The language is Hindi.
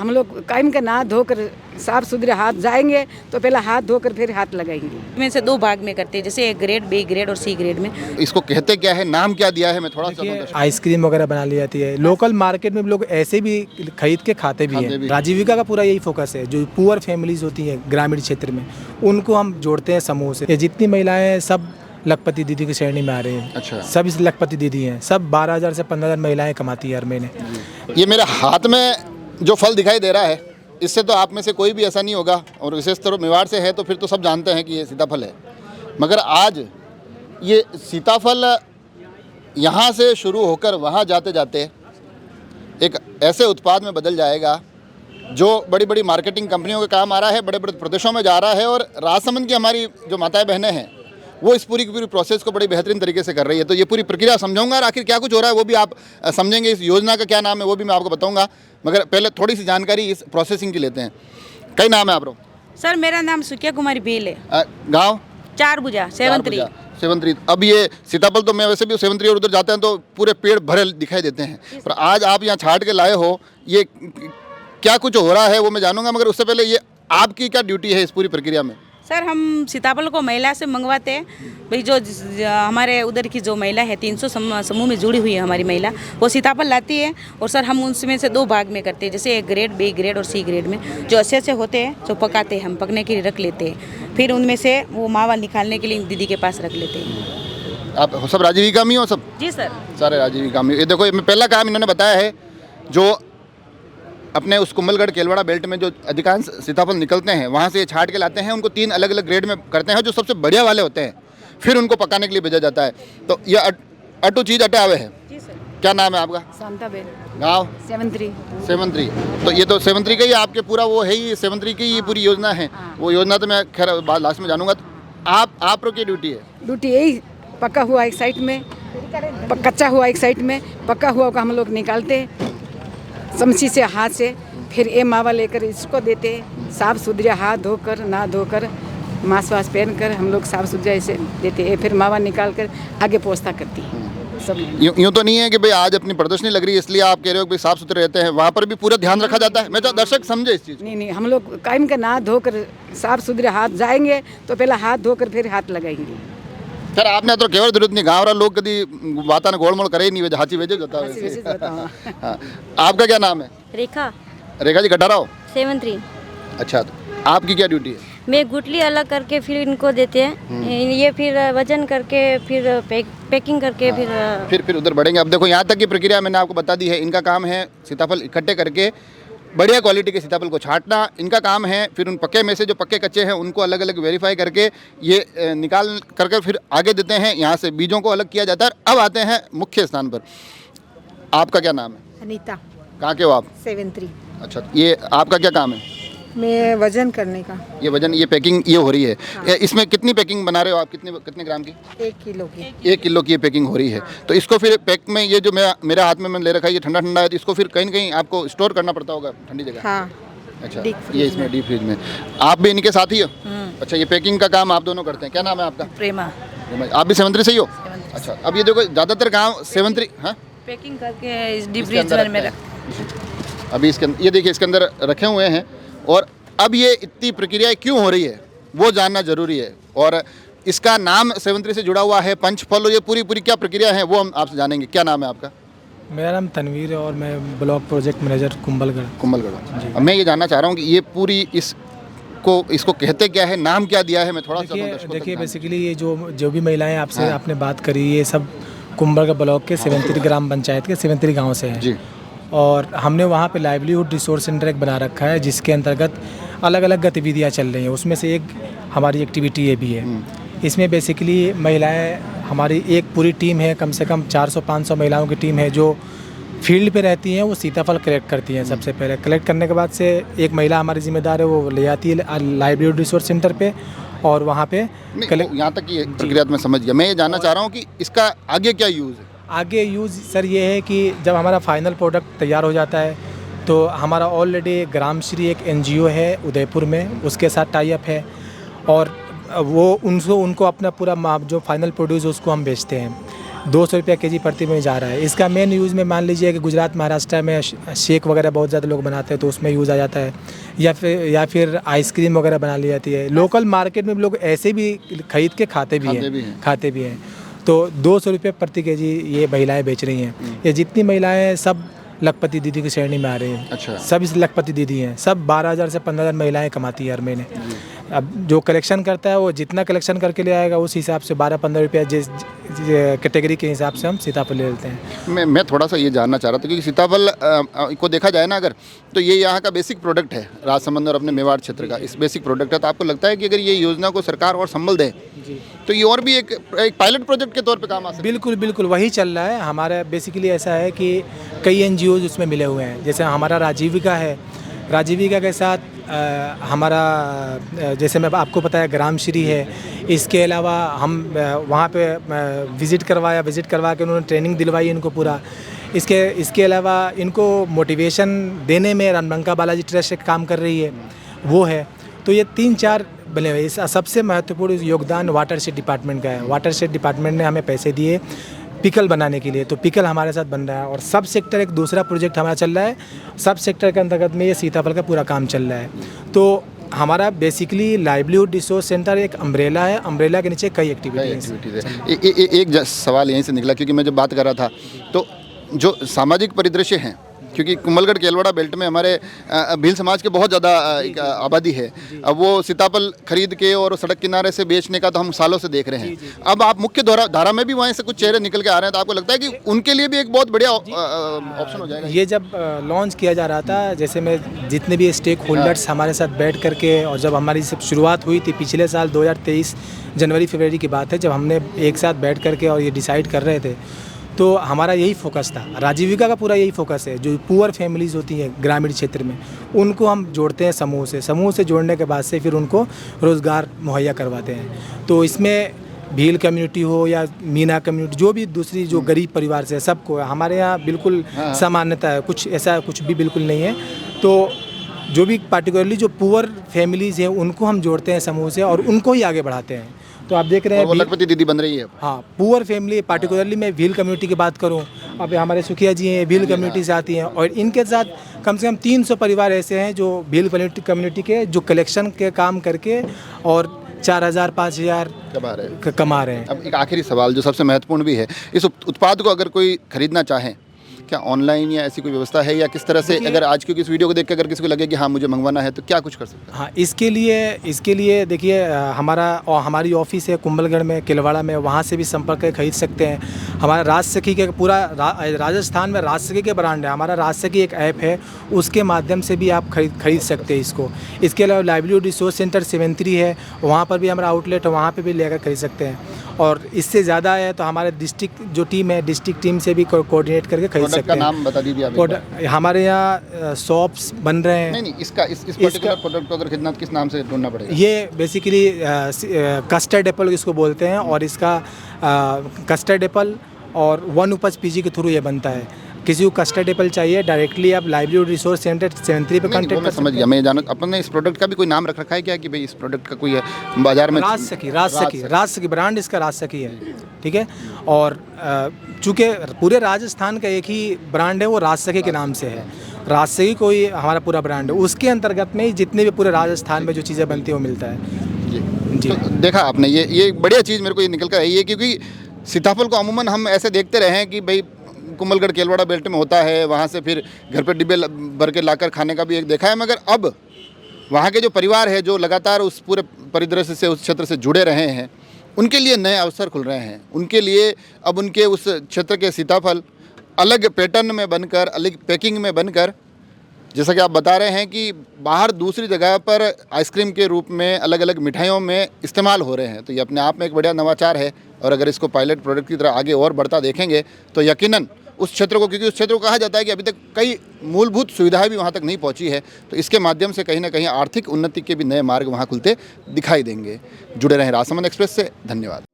हम लोग कायम का नहा धोकर साफ सुथरे हाथ जाएंगे तो पहले हाथ धोकर फिर हाथ लगाएंगे। में से 2 भाग में करते हैं, जैसे ए ग्रेड, बी ग्रेड और सी ग्रेड में। इसको कहते क्या है, नाम क्या दिया है, मैं थोड़ा सा आइसक्रीम वगैरह बना ली जाती है। लोकल मार्केट में लोग ऐसे भी खरीद के खाते भी हैं। आजीविका का पूरा यही फोकस है। जो पुअर फैमिलीज होती हैं ग्रामीण क्षेत्र में, उनको हम जोड़ते हैं समूह से। ये जितनी महिलाएं हैं सब लखपति दीदी की श्रेणी में आ रही हैं। अच्छा। सब इस लखपति दीदी हैं। सब 12,000 से 15,000 महिलाएं कमाती है हर महीने। ये मेरे हाथ में जो फल दिखाई दे रहा है, इससे तो आप में से कोई भी ऐसा नहीं होगा, और विशेष तौर मेवाड़ से है तो फिर तो सब जानते हैं कि ये सीताफल है। मगर आज ये सीताफल यहाँ से शुरू होकर वहाँ जाते जाते एक ऐसे उत्पाद में बदल जाएगा जो बड़ी बड़ी मार्केटिंग कंपनियों के काम आ रहा है, बड़े बड़े प्रदेशों में जा रहा है। और राजसमंद की हमारी जो माताएं बहनें हैं वो इस पूरी की पूरी प्रोसेस को बड़ी बेहतरीन तरीके से कर रही है। तो ये पूरी प्रक्रिया समझाऊंगा और आखिर क्या कुछ हो रहा है वो भी आप समझेंगे। इस योजना का क्या नाम है वो भी मैं आपको बताऊंगा, मगर पहले थोड़ी सी जानकारी इस प्रोसेसिंग की लेते हैं। कई नाम है आप? सर मेरा नाम सुकिया कुमारी भील है। गाँव? चारभुजा, सेवंतरी। सेवंतरी। अब ये सीताफल तो मैं वैसे भी सेवंतरी और उधर जाते हैं तो पूरे पेड़ भरे दिखाई देते हैं, पर आज आप यहाँ छाट के लाए हो, ये क्या कुछ हो रहा है वो मैं जानूंगा। मगर उससे पहले ये आपकी क्या ड्यूटी है इस पूरी प्रक्रिया में? सर हम सीताफल को महिला से मंगवाते हैं। भाई जो हमारे उधर की जो महिला है 300 समूह में जुड़ी हुई है हमारी महिला, वो सीताफल लाती है और सर हम उसमें से 2 भाग में करते हैं, जैसे ए ग्रेड, बी ग्रेड और सी ग्रेड में। जो अच्छे होते हैं जो पकाते हैं, हम पकने के लिए रख लेते हैं, फिर उनमें से वो मावा निकालने के लिए दीदी के पास रख लेते हैं। आप सब राजीविका में हो सब? जी सर, सारे राजीविका में। ये देखो, ये पहला काम इन्होंने बताया है, जो अपने उस कुंभलगढ़ केलवाड़ा बेल्ट में जो अधिकांश सीताफल निकलते हैं वहाँ से ये छाट के लाते हैं, उनको 3 अलग अलग ग्रेड में करते हैं, जो सबसे बढ़िया वाले होते हैं, फिर उनको पकाने के लिए भेजा जाता है। तो ये अटू चीज़ अटे आवे है। जी सर। क्या नाम है आपका? शांताबेन। गाँव? सेवंतरी। सेवंतरी। तो ये तो सेवंतरी का ही आपके पूरा वो है ही, सेवंतरी की ये पूरी योजना है। वो योजना तो मैं खैर बाद लास्ट में जानूंगा। तो आप की ड्यूटी है? ड्यूटी यही, पका हुआ एक साइड में, कच्चा हुआ एक साइड में, पका हुआ को हम लोग निकालते हैं चमची से, हाथ से, फिर ये मावा लेकर इसको देते हैं। साफ सुथरे हाथ धोकर, ना धोकर, मास्क वास्क पहन कर हम लोग साफ सुथरा ऐसे देते हैं। फिर मावा निकाल कर आगे पोस्ता करती है सब। यूँ तो नहीं है कि भाई आज अपनी प्रदर्शनी लग रही है इसलिए आप कह रहे हो कि साफ सुथरे रहते हैं, वहाँ पर भी पूरा ध्यान रखा जाता है? मैं तो दर्शक समझे इस चीज़। नहीं, हम लोग कायम का नहा धोकर साफ सुथरे हाथ जाएंगे तो पहले हाथ धोकर फिर हाथ लगाएंगे। सर आपने तो केवल जरूरत नहीं, गाँव लोग कभी बात ने गोलमोल करे ही नहीं, हाची वेजे होता है। आपका क्या नाम है? रेखा। रेखा जी, गटाराओ? सेवंतरी। अच्छा, तो आपकी क्या ड्यूटी है? मैं गुटली अलग करके फिर इनको देते हैं, ये फिर वजन करके फिर पैकिंग करके फिर उधर बढ़ेंगे। अब देखो यहाँ तक की प्रक्रिया मैंने आपको बता दी है। इनका काम है सीताफल इकट्ठे करके बढ़िया क्वालिटी के सीताफल को छांटना। इनका काम है फिर उन पक्के में से जो पक्के कच्चे हैं उनको अलग अलग वेरीफाई करके ये निकाल करके फिर आगे देते हैं। यहाँ से बीजों को अलग किया जाता है। अब आते हैं मुख्य स्थान पर। आपका क्या नाम है? अनीता। कहाँ के हो आप? सेवंतरी। अच्छा, ये आपका क्या काम है? मैं वजन करने का। ये वजन, ये पैकिंग ये हो रही है। हाँ। इसमें कितनी पैकिंग बना रहे हो आप? कितने ग्राम की? 1 किलो की। 1 किलो की ये पैकिंग हो रही है। हाँ। तो इसको फिर पैक में, ये जो मेरे हाथ में मैंने ले रखा है ये ठंडा ठंडा है, तो इसको फिर कहीं न कहीं आपको स्टोर करना पड़ता होगा ठंडी जगह? हाँ। अच्छा, ये इसमें डीप फ्रिज में। आप भी इनके साथ ही हो? अच्छा, ये पैकिंग का काम आप दोनों करते हैं। क्या नाम है आपका? प्रेमा। आप भी सेवंतरी से ही हो? अच्छा, अब ये देखो ज़्यादातर गाँव सेवंतरी। हाँ, पैकिंग करके डीप फ्रीज में रख। अभी इसके ये देखिए इसके अंदर रखे हुए हैं। और अब ये इतनी प्रक्रिया क्यों हो रही है वो जानना जरूरी है। और इसका नाम सेवंतरी से जुड़ा हुआ है, पंचफल। ये पूरी क्या प्रक्रिया है वो हम आपसे जानेंगे। क्या नाम है आपका? मेरा नाम तनवीर है और मैं ब्लॉक प्रोजेक्ट मैनेजर कुंभलगढ़। मैं ये जानना चाह रहा हूँ कि ये पूरी इसको कहते क्या है, नाम क्या दिया है? मैं थोड़ा सा देखिए बेसिकली ये जो भी महिलाएं आपसे आपने बात करी, ये सब कुंभलगढ़ ब्लॉक के सेवंतरी ग्राम पंचायत के सेवंतरी गाँव से हैं जी। और हमने वहाँ पे लाइवलीहुड रिसोर्स सेंटर एक बना रखा है जिसके अंतर्गत अलग अलग गतिविधियाँ चल रही हैं। उसमें से एक हमारी एक्टिविटी ये भी है। इसमें बेसिकली महिलाएं, हमारी एक पूरी टीम है, कम से कम 400-500 महिलाओं की टीम है जो फील्ड पे रहती हैं। वो सीताफल कलेक्ट करती हैं। सबसे पहले कलेक्ट करने के बाद से एक महिला हमारी जिम्मेदार है, वो ले आती है लाइवलीहुड रिसोर्स सेंटर पे और वहाँ पे यहाँ तक की प्रक्रिया मैं समझ गया। मैं ये जानना चाह रहा हूँ कि इसका आगे क्या यूज़ है? आगे यूज़ सर ये है कि जब हमारा फाइनल प्रोडक्ट तैयार हो जाता है तो हमारा ऑलरेडी ग्रामश्री एक NGO है उदयपुर में, उसके साथ टाई अप है और वो उनको अपना पूरा जो फाइनल प्रोड्यूस उसको हम बेचते हैं। 200 रुपया केजी प्रति में जा रहा है। इसका मेन यूज़ में मान लीजिए कि गुजरात महाराष्ट्र में शेक वगैरह बहुत ज़्यादा लोग बनाते हैं तो उसमें यूज़ आ जाता है, या फिर आइसक्रीम वगैरह बना ली जाती है। लोकल मार्केट में लोग ऐसे भी खरीद के खाते भी हैं। तो 200 रुपये प्रति केजी ये महिलाएं बेच रही हैं। ये जितनी महिलाएं हैं सब लखपति दीदी की श्रेणी में आ रही हैं। अच्छा। सब इस लखपति दीदी हैं। सब 12,000 से 15,000 महिलाएं कमाती है हर महीने। अब जो कलेक्शन करता है वो जितना कलेक्शन करके ले आएगा उस हिसाब से 12-15 रुपया जिस कैटेगरी के हिसाब से हम सीताफल ले लेते हैं। मैं थोड़ा सा ये जानना चाह रहा था क्योंकि सीताफल को देखा जाए ना अगर, तो ये यहाँ का बेसिक प्रोडक्ट है, राजसमंद और अपने मेवाड़ क्षेत्र का इस बेसिक प्रोडक्ट है। तो आपको लगता है कि अगर ये योजना को सरकार और संबल दे तो ये और भी एक पायलट प्रोजेक्ट के तौर पे काम आ सकता है? बिल्कुल वही चल रहा है हमारा। बेसिकली ऐसा है कि कई NGOs उसमें मिले हुए हैं। जैसे हमारा राजीविका है, राजीविका के साथ हमारा जैसे मैं आपको पता है ग्रामश्री है। इसके अलावा हम वहाँ पे विज़िट करवा के उन्होंने ट्रेनिंग दिलवाई इनको पूरा। इसके अलावा इनको मोटिवेशन देने में रणबंका बालाजी ट्रस्ट एक काम कर रही है, वो है। तो ये 3-4 बने हुए। इस सबसे महत्वपूर्ण योगदान वाटरशेड डिपार्टमेंट का है। वाटरशेड डिपार्टमेंट ने हमें पैसे दिए पिकल बनाने के लिए, तो पिकल हमारे साथ बन रहा है। और सब सेक्टर एक दूसरा प्रोजेक्ट हमारा चल रहा है। सब सेक्टर के अंतर्गत में ये सीताफल का पूरा काम चल रहा है। तो हमारा बेसिकली लाइवलीहुड रिसोर्स सेंटर एक अम्ब्रेला है। अम्ब्रेला के नीचे कई एक्टिविटीज़ है। एक सवाल यहीं से निकला क्योंकि मैं जब बात कर रहा था तो जो सामाजिक परिदृश्य हैं, क्योंकि कुंभलगढ़ केलवाड़ा बेल्ट में हमारे भील समाज के बहुत ज़्यादा आबादी है। अब वो सीताफल खरीद के और सड़क किनारे से बेचने का तो हम सालों से देख रहे हैं। अब आप मुख्य धारा में भी वहाँ से कुछ चेहरे निकल के आ रहे हैं, तो आपको लगता है कि उनके लिए भी एक बहुत बढ़िया ऑप्शन हो जाएगा? ये जब लॉन्च किया जा रहा था, जैसे मैं जितने भी स्टेक होल्डर्स हमारे साथ बैठ करके, और जब हमारी सब शुरुआत हुई थी पिछले साल 2023 जनवरी-फरवरी की बात है, जब हमने एक साथ बैठ करके और ये डिसाइड कर रहे थे, तो हमारा यही फोकस था। राजीविका का पूरा यही फोकस है। जो पुअर फैमिलीज़ होती हैं ग्रामीण क्षेत्र में, उनको हम जोड़ते हैं समूह से जोड़ने के बाद से फिर उनको रोज़गार मुहैया करवाते हैं। तो इसमें भील कम्युनिटी हो या मीना कम्युनिटी, जो भी दूसरी जो गरीब परिवार से, सबको हमारे यहाँ बिल्कुल समानता है। कुछ ऐसा कुछ भी बिल्कुल नहीं है। तो जो भी पार्टिकुलरली जो पुअर फैमिलीज़ हैं उनको हम जोड़ते हैं समूह से और उनको ही आगे बढ़ाते हैं। तो आप देख रहे हैं लखपति दीदी बन रही है। हाँ, पुअर फैमिली पार्टिकुलरली मैं भील कम्युनिटी की बात करूं, अब हमारे सुखिया जी हैं, भील कम्युनिटी से आती हैं, और इनके साथ कम से कम 300 परिवार ऐसे हैं जो भील कम्युनिटी के जो कलेक्शन के काम करके और 4,000-5,000 कमा रहे हैं। अब एक आखिरी सवाल जो सबसे महत्वपूर्ण भी है, इस उत्पाद को अगर कोई खरीदना चाहे, क्या ऑनलाइन या ऐसी कोई व्यवस्था है, या किस तरह से अगर आज की इस वीडियो को देख के अगर किसी को लगे कि हाँ मुझे मंगवाना है तो क्या कुछ कर सकते हैं? हाँ, इसके लिए देखिए हमारी ऑफिस है कुंभलगढ़ में, केलवाड़ा में, वहाँ से भी संपर्क करके खरीद सकते हैं। हमारा राजसखी के पूरा राजस्थान में राजसखी के ब्रांड है। हमारा राजसखी एक ऐप है, उसके माध्यम से भी आप खरीद सकते हैं इसको। इसके अलावा लाइवलीहुड रिसोर्स सेंटर 73 है, वहाँ पर भी हमारा आउटलेट है, वहाँ पर भी लेकर खरीद सकते हैं। और इससे ज़्यादा है तो हमारे डिस्ट्रिक्ट जो टीम है, डिस्ट्रिक्ट टीम से भी कोऑर्डिनेट करके खरीद सकते हैं। का नाम बता दीजिए आप। हमारे यहाँ शॉप्स बन रहे हैं। नहीं, इसका इस पर्टिकुलर प्रोडक्ट को अगर खरीदना तो किस नाम से ढूंढना पड़ेगा? ये बेसिकली कस्टर्ड एप्पल इसको बोलते हैं, और इसका कस्टर्ड एप्पल और वन उपज PG के थ्रू ये बनता है। किसी को कस्टर्ड एप्पल चाहिए, डायरेक्टली आप लाइवलीहुड रिसोर्स सेंटर 73 पे कॉन्टैक्ट कर। समझ गया, मैं जाना अपने इस प्रोडक्ट का भी कोई नाम रख रखा है क्या कि भाई इस प्रोडक्ट का कोई है बाजार में? राजसखी ब्रांड इसका राजसखी है, ठीक है। और चूँकि पूरे राजस्थान का एक ही ब्रांड है, वो राजसखी के नाम से है। राजसखी कोई हमारा पूरा ब्रांड है, उसके अंतर्गत में जितने भी पूरे राजस्थान में जो चीज़ें बनती हैं वो मिलता है जी। तो देखा आपने, ये बढ़िया चीज़ मेरे को ये निकल कर आई है, क्योंकि सीताफल को अमूमन हम ऐसे देखते रहे हैं कि भाई कुंभलगढ़ केलवाड़ा बेल्ट में होता है, वहाँ से फिर घर पे डिब्बे भर के लाकर खाने का भी एक देखा है। मगर अब वहाँ के जो परिवार है जो लगातार उस पूरे परिदृश्य से, उस क्षेत्र से जुड़े रहे हैं, उनके लिए नए अवसर खुल रहे हैं। उनके लिए अब उनके उस क्षेत्र के सीताफल अलग पैटर्न में बनकर, अलग पैकिंग में बनकर, जैसा कि आप बता रहे हैं कि बाहर दूसरी जगह पर आइसक्रीम के रूप में, अलग अलग मिठाइयों में इस्तेमाल हो रहे हैं। तो ये अपने आप में एक बढ़िया नवाचार है, और अगर इसको पायलट प्रोडक्ट की तरह आगे और बढ़ता देखेंगे तो यकीनन उस क्षेत्र को, क्योंकि उस क्षेत्र को कहा जाता है कि अभी तक कई मूलभूत सुविधाएं भी वहाँ तक नहीं पहुँची है, तो इसके माध्यम से कहीं ना कहीं आर्थिक उन्नति के भी नए मार्ग वहाँ खुलते दिखाई देंगे। जुड़े रहें राजसमंद एक्सप्रेस से। धन्यवाद।